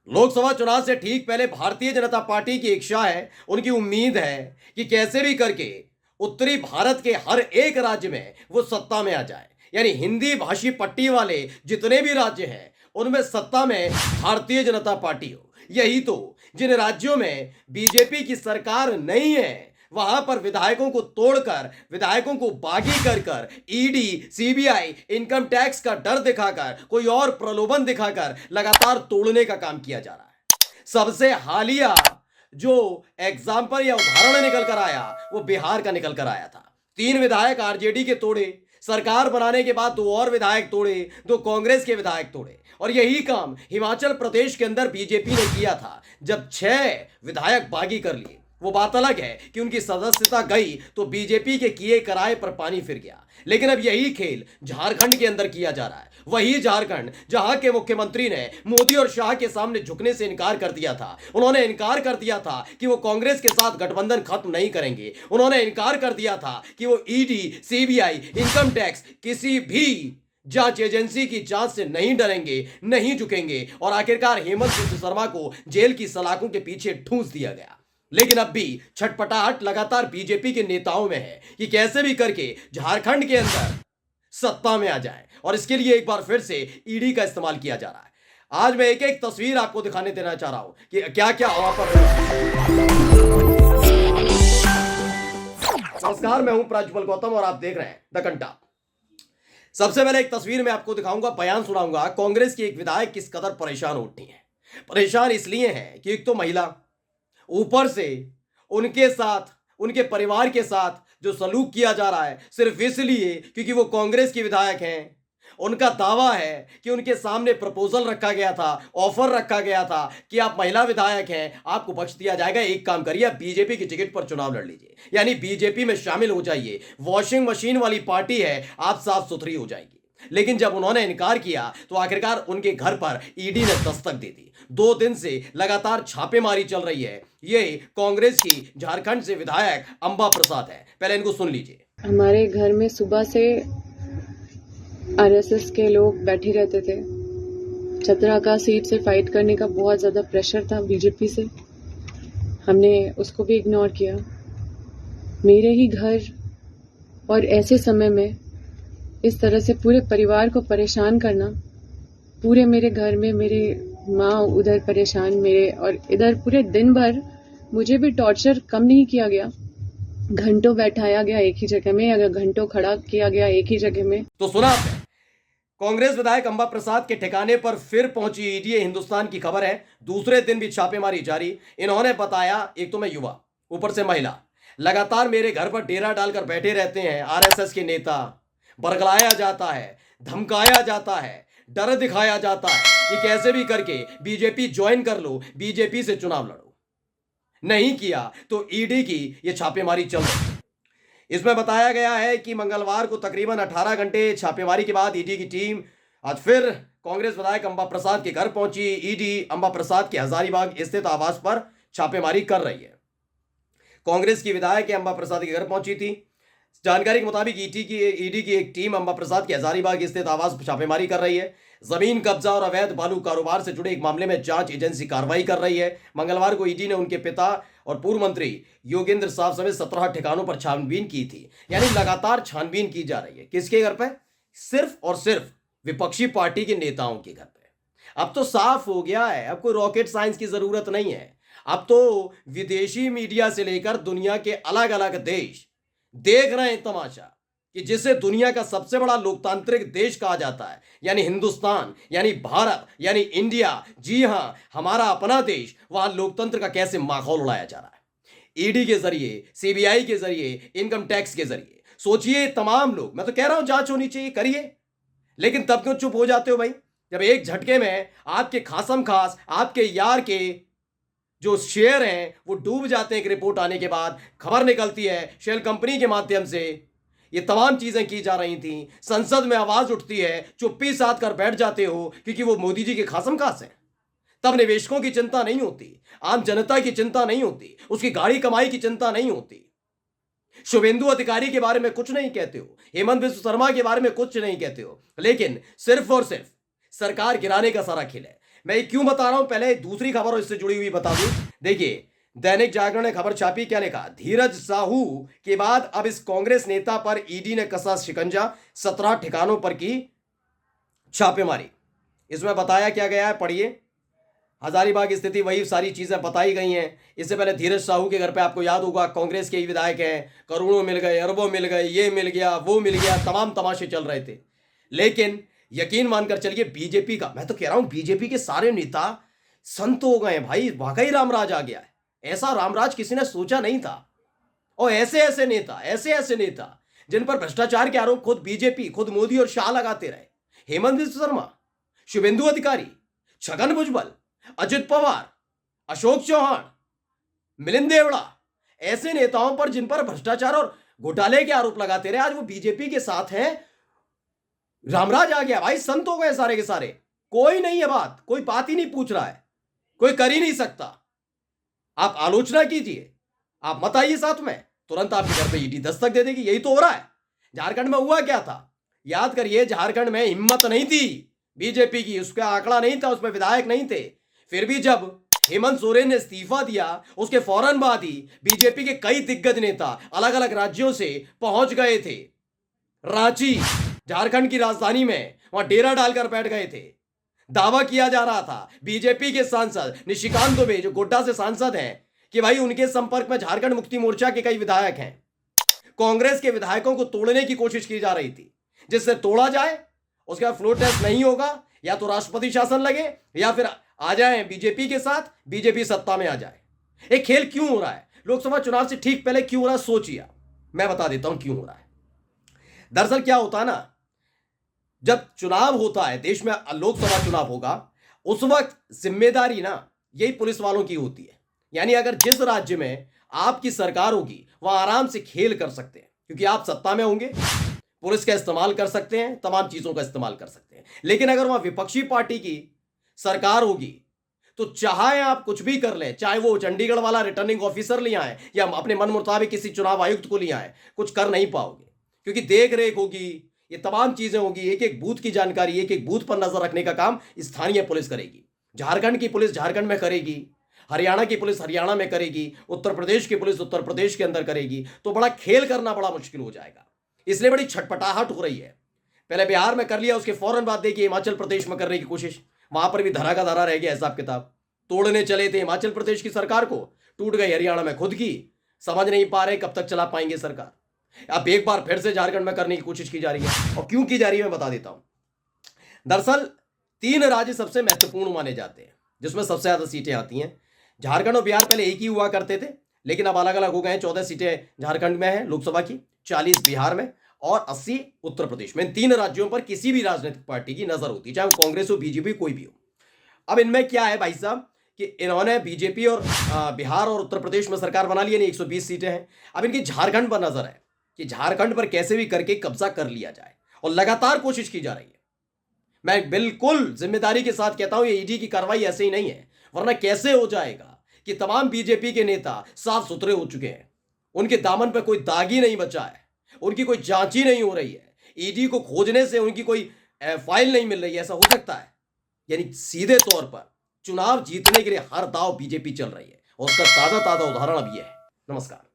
लोकसभा चुनाव से ठीक पहले भारतीय जनता पार्टी की इच्छा है, उनकी उम्मीद है कि कैसे भी करके उत्तरी भारत के हर एक राज्य में वो सत्ता में आ जाए। यानी हिंदी भाषी पट्टी वाले जितने भी राज्य हैं उनमें सत्ता में भारतीय जनता पार्टी हो। यही तो, जिन राज्यों में बीजेपी की सरकार नहीं है वहां पर विधायकों को तोड़कर, विधायकों को बागी कर कर ईडी, सीबीआई, इनकम टैक्स का डर दिखाकर, कोई और प्रलोभन दिखाकर लगातार तोड़ने का काम किया जा रहा है। सबसे हालिया जो एग्जाम्पल या उदाहरण निकल कर आया वो बिहार का निकल कर आया था। 3 विधायक आरजेडी के तोड़े, सरकार बनाने के बाद 2 और विधायक तोड़े, 2 कांग्रेस के विधायक तोड़े। और यही काम हिमाचल प्रदेश के अंदर बीजेपी ने किया था, जब 6 विधायक बागी कर लिए। वो बात अलग है कि उनकी सदस्यता गई तो बीजेपी के किए कराए पर पानी फिर गया। लेकिन अब यही खेल झारखंड के अंदर किया जा रहा है। वही झारखंड जहां के मुख्यमंत्री ने मोदी और शाह के सामने झुकने से इनकार कर दिया था। उन्होंने इनकार कर दिया था कि वो कांग्रेस के साथ गठबंधन खत्म नहीं करेंगे। उन्होंने इनकार कर दिया था कि वो ईडी, सीबीआई, इनकम टैक्स, किसी भी जांच एजेंसी की जांच से नहीं डरेंगे, नहीं झुकेंगे। और आखिरकार हेमंत बिस्व शर्मा को जेल की सलाखों के पीछे ठूंस दिया गया। लेकिन अब भी छटपटाहट लगातार बीजेपी के नेताओं में है कि कैसे भी करके झारखंड के अंदर सत्ता में आ जाए। और इसके लिए एक बार फिर से ईडी का इस्तेमाल किया जा रहा है। आज मैं एक एक तस्वीर आपको दिखाने देना चाह रहा हूं कि क्या क्या वहां पर हुआ। नमस्कार, मैं हूं प्रज्वल गौतम और आप देख रहे हैं द कंटा। सबसे पहले एक तस्वीर में आपको दिखाऊंगा, बयान सुनाऊंगा कांग्रेस की एक विधायक किस कदर परेशान उठती है। परेशान इसलिए है कि एक तो महिला, ऊपर से उनके साथ, उनके परिवार के साथ जो सलूक किया जा रहा है सिर्फ इसलिए क्योंकि वो कांग्रेस के विधायक हैं। उनका दावा है कि उनके सामने प्रपोजल रखा गया था, ऑफर रखा गया था कि आप महिला विधायक हैं, आपको बख्श दिया जाएगा, एक काम करिए, आप बीजेपी की टिकट पर चुनाव लड़ लीजिए, यानी बीजेपी में शामिल हो जाइए, वॉशिंग मशीन वाली पार्टी है, आप साफ सुथरी हो जाएगी। लेकिन जब उन्होंने इनकार किया तो आखिरकार उनके घर पर ईडी ने दस्तक दे दी। 2 दिन से लगातार छापेमारी चल रही है। ये कांग्रेस की झारखंड से विधायक अंबा प्रसाद है। पहले इनको सुन लीजिए। हमारे घर में सुबह से आरएसएस के लोग बैठे रहते थे। चतरा का सीट से फाइट करने का बहुत ज़्यादा प्रेशर था बीजेपी से, हमने उसको भी इग्नोर किया। मेरे ही घर और ऐसे समय में इस तरह से पूरे परिवार को परेशान करना, पूरे मेरे घर में मेरे माँ उधर परेशान, मेरे और इधर पूरे दिन भर मुझे भी टॉर्चर कम नहीं किया गया। घंटों बैठाया गया एक ही जगह में, अगर घंटों खड़ा किया गया एक ही जगह में। तो सुना आपने, कांग्रेस विधायक अंबा प्रसाद के ठिकाने पर फिर पहुंची ईडी। हिंदुस्तान की खबर है, दूसरे दिन भी छापेमारी जारी। इन्होंने बताया, एक तो मैं युवा, ऊपर से महिला, लगातार मेरे घर पर डेरा डालकर बैठे रहते हैं आरएसएस के नेता। बरगलाया जाता है, धमकाया जाता है, डर दिखाया जाता है कि कैसे भी करके बीजेपी ज्वाइन कर लो, बीजेपी से चुनाव लड़ो। नहीं किया तो ईडी की ये छापेमारी चल रही है। इसमें बताया गया है कि मंगलवार को तकरीबन 18 घंटे छापेमारी के बाद ईडी की टीम आज फिर कांग्रेस विधायक अंबा प्रसाद के घर पहुंची। ईडी अंबा प्रसाद के हजारीबाग स्थित आवास पर छापेमारी कर रही है। कांग्रेस की विधायक अंबा प्रसाद के घर पहुंची थी। जानकारी के मुताबिक ईडी की एक टीम अंबा प्रसाद के हजारीबाग स्थित आवास पर छापेमारी कर रही है। जमीन कब्जा और अवैध बालू कारोबार से जुड़े एक मामले में जांच एजेंसी कार्रवाई कर रही है। मंगलवार को ईडी ने उनके पिता और पूर्व मंत्री योगेंद्र साहब समेत 17 ठिकानों पर छानबीन की थी। यानी लगातार छानबीन की जा रही है। किसके घर पे? सिर्फ और सिर्फ विपक्षी पार्टी के नेताओं के घर पे। अब तो साफ हो गया है, अब कोई रॉकेट साइंस की जरूरत नहीं है। अब तो विदेशी मीडिया से लेकर दुनिया के अलग अलग देश देख रहे हैं तमाशा कि जिसे दुनिया का सबसे बड़ा लोकतांत्रिक देश कहा जाता है, यानी हिंदुस्तान, यानी भारत, यानी इंडिया, जी हां, हमारा अपना देश, वहां लोकतंत्र का कैसे माहौल उड़ाया जा रहा है ईडी के जरिए, सीबीआई के जरिए, इनकम टैक्स के जरिए। सोचिए, तमाम लोग, मैं तो कह रहा हूं जांच होनी चाहिए, करिए, लेकिन तब क्यों चुप हो जाते हो भाई? जब एक झटके में आपके खासम खास, आपके यार के जो शेयर हैं वो डूब जाते हैं। एक रिपोर्ट आने के बाद खबर निकलती है शेल कंपनी के माध्यम से, ये तमाम चीजें की जा रही थी। संसद में आवाज उठती है, चुप्पी साध कर बैठ जाते हो क्योंकि वो मोदी जी के खासम खास हैं। तब निवेशकों की चिंता नहीं होती, आम जनता की चिंता नहीं होती, उसकी गाड़ी कमाई की चिंता नहीं होती। शुभेंदु अधिकारी के बारे में कुछ नहीं कहते हो, हेमंत बिस्व शर्मा के बारे में कुछ नहीं कहते हो, लेकिन सिर्फ और सिर्फ सरकार गिराने का सारा खेल है। मैं ये क्यों बता रहा हूं, पहले दूसरी खबर और इससे जुड़ी हुई बता दूं। देखिए, दैनिक जागरण ने खबर छापी, क्या लिखा, धीरज साहू के बाद अब इस कांग्रेस नेता पर ईडी ने कसा शिकंजा, 17 ठिकानों पर की छापेमारी। इसमें बताया क्या गया है, पढ़िए। हजारीबाग की स्थिति, वही सारी चीजें बताई गई हैं। इससे पहले धीरज साहू के घर पे आपको याद होगा, कांग्रेस के ही विधायक हैं, करोड़ों मिल गए, अरबों मिल गए, ये मिल गया, वो मिल गया, तमाम तमाशे चल रहे थे। लेकिन यकीन मानकर चलिए, बीजेपी का, मैं तो कह रहा हूं बीजेपी के सारे नेता संत हो गए भाई, वाकई रामराज आ गया है। ऐसा रामराज किसी ने सोचा नहीं था। और ऐसे ऐसे नेता जिन पर भ्रष्टाचार के आरोप खुद बीजेपी, खुद मोदी और शाह लगाते रहे, हेमंत बिस्व शर्मा, शुभेंदु अधिकारी, छगन भुजबल, अजित पवार, अशोक चौहान, मिलिंद देवड़ा, ऐसे नेताओं पर जिन पर भ्रष्टाचार और घोटाले के आरोप लगाते रहे, आज वो बीजेपी के साथ हैं। रामराज आ गया भाई, संत हो गए सारे के सारे। कोई नहीं है बात, कोई बात ही नहीं पूछ रहा है, कोई कर ही नहीं सकता। आप आलोचना कीजिए, आप मत आइए साथ में, तुरंत आपके घर पे ईडी दस्तक दे देगी। यही तो हो रहा है। झारखंड में हुआ क्या था, याद करिए, झारखंड में हिम्मत नहीं थी बीजेपी की, उसका आंकड़ा नहीं था, उसमें विधायक नहीं थे। फिर भी जब हेमंत सोरेन ने इस्तीफा दिया, उसके फौरन बाद ही बीजेपी के कई दिग्गज नेता अलग अलग राज्यों से पहुंच गए थे रांची, झारखंड की राजधानी में, वहां डेरा डालकर बैठ गए थे। दावा किया जा रहा था बीजेपी के सांसद निशिकांत दुबे, जो गोड्डा से सांसद हैं, कि भाई उनके संपर्क में झारखंड मुक्ति मोर्चा के कई विधायक हैं। कांग्रेस के विधायकों को तोड़ने की कोशिश की जा रही थी, जिससे तोड़ा जाए, उसके बाद फ्लोर टेस्ट नहीं होगा, या तो राष्ट्रपति शासन लगे, या फिर आ जाए बीजेपी के साथ, बीजेपी सत्ता में आ जाए। एक खेल क्यों हो रहा है लोकसभा चुनाव से ठीक पहले, क्यों हो रहा है सोचिए। मैं बता देता हूं क्यों हो रहा है। दरअसल क्या होता है ना, जब चुनाव होता है देश में, लोकसभा चुनाव होगा, उस वक्त जिम्मेदारी ना यही पुलिस वालों की होती है। यानी अगर जिस राज्य में आपकी सरकार होगी, वहां आराम से खेल कर सकते हैं, क्योंकि आप सत्ता में होंगे, पुलिस का इस्तेमाल कर सकते हैं, तमाम चीजों का इस्तेमाल कर सकते हैं। लेकिन अगर वहां विपक्षी पार्टी की सरकार होगी, तो चाहे आप कुछ भी कर लें, चाहे वो चंडीगढ़ वाला रिटर्निंग ऑफिसर ले आए या अपने मन मुताबिक किसी चुनाव आयुक्त को ले आए, कुछ कर नहीं पाओगे, क्योंकि देख रेख होगी, ये तमाम चीजें होगी, एक एक बूथ की जानकारी, एक एक बूथ पर नजर रखने का काम स्थानीय पुलिस करेगी। झारखंड की पुलिस झारखंड में करेगी, हरियाणा की पुलिस हरियाणा में करेगी, उत्तर प्रदेश की पुलिस उत्तर प्रदेश के अंदर करेगी। तो बड़ा खेल करना बड़ा मुश्किल हो जाएगा, इसलिए बड़ी छटपटाहट हो रही है। पहले बिहार में कर लिया, उसके फौरन बाद देखिए हिमाचल प्रदेश में करने की कोशिश, वहां पर भी धरा का धरा रह गया हिसाब किताब। तोड़ने चले थे हिमाचल प्रदेश की सरकार को, टूट गई हरियाणा में खुद की, समझ नहीं पा रहे कब तक चला पाएंगे सरकार। अब एक बार फिर से झारखंड में करने की कोशिश की जा रही है, और क्यों की जा रही है मैं बता देता हूं। दरअसल 3 राज्य सबसे महत्वपूर्ण माने जाते हैं, जिसमें सबसे ज्यादा सीटें आती हैं। झारखंड और बिहार पहले एक ही हुआ करते थे, लेकिन अब अलग अलग हो गए हैं। 14 सीटें झारखंड में है लोकसभा की, 40 बिहार में और 80 उत्तर प्रदेश में। इन 3 राज्यों पर किसी भी राजनीतिक पार्टी की नजर होती है, चाहे वो कांग्रेस हो, बीजेपी, कोई भी हो। अब इनमें क्या है भाई साहब, कि इन्होंने बीजेपी और बिहार और उत्तर प्रदेश में सरकार बना ली, 120 सीटें हैं। अब इनकी झारखंड पर नजर है कि झारखंड पर कैसे भी करके कब्जा कर लिया जाए, और लगातार कोशिश की जा रही है। मैं बिल्कुल जिम्मेदारी के साथ कहता हूं, ये ईडी की कार्रवाई ऐसे ही नहीं है, वरना कैसे हो जाएगा कि तमाम बीजेपी के नेता साफ सुथरे हो चुके हैं, उनके दामन पर कोई दाग ही नहीं बचा है, उनकी कोई जांच ही नहीं हो रही है, ईडी को खोजने से उनकी कोई फाइल नहीं मिल रही है। ऐसा हो सकता है? यानी सीधे तौर पर चुनाव जीतने के लिए हर दाव बीजेपी चल रही है, और उसका ताजा ताजा उदाहरण अब यह है। नमस्कार।